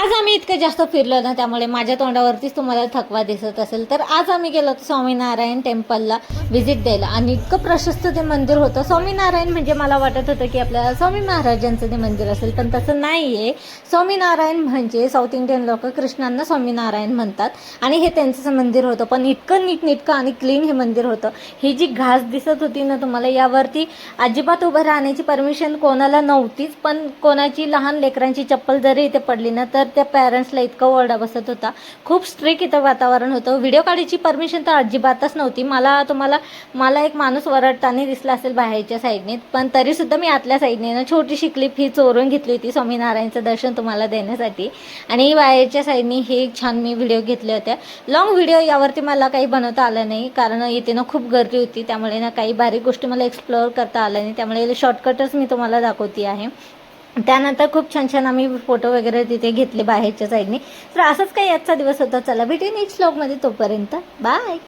आज आम्ही इतकं जास्त फिरलो ना, त्यामुळे माझ्या तोंडावरतीच तुम्हाला थकवा दिसत असेल. तर आज आम्ही गेलो होतो स्वामीनारायण टेम्पलला व्हिजिट द्यायला आणि इतकं प्रशस्त ते मंदिर होतं. स्वामीनारायण म्हणजे मला वाटत होतं की आपल्या स्वामी महाराजांचं ते मंदिर असेल, पण तसं नाही आहे. स्वामीनारायण म्हणजे साऊथ इंडियन लोक कृष्णांना स्वामीनारायण म्हणतात आणि हे त्यांचं मंदिर होतं. पण इतकं नीटनेटकं आणि क्लीन हे मंदिर होतं. ही जी घास दिसत होती ना तुम्हाला, यावरती अजिबात उभं राहण्याची परमिशन कोणाला नव्हतीच. पण कोणाची लहान लेकरांची चप्पल जरी इथे पडली ना, तर त्या पॅरेंट्सला इतका ओरडा बसत होता. खूप स्ट्रिक्ट इथं वातावरण होतं. व्हिडिओ काढायची परमिशन तर अजिबातच नव्हती. मला एक माणूस वरडताना दिसला असेल बाहेरच्या साईडने, पण तरीसुद्धा मी आतल्या साईडने ना छोटीशी क्लिप ही चोरून घेतली होती स्वामीनारायणचं दर्शन तुम्हाला देण्यासाठी. आणि बाहेरच्या साईडने हे छान मी व्हिडिओ घेतले होते. लॉंग व्हिडिओ यावरती मला काही बनवता आलं नाही, कारण इथे ना खूप गर्दी होती. त्यामुळे ना काही बारीक गोष्टी मला एक्सप्लोअर करता आल्या नाही. त्यामुळे शॉर्टकटच मी तुम्हाला दाखवते आहे. त्यानंतर खूप छान छान आम्ही फोटो वगैरे तिथे घेतले बाहेरच्या साईडने. तर असंच काही आजचा दिवस होता. चला भेटू नेक्स्ट व्लॉगमध्ये. तोपर्यंत बाय.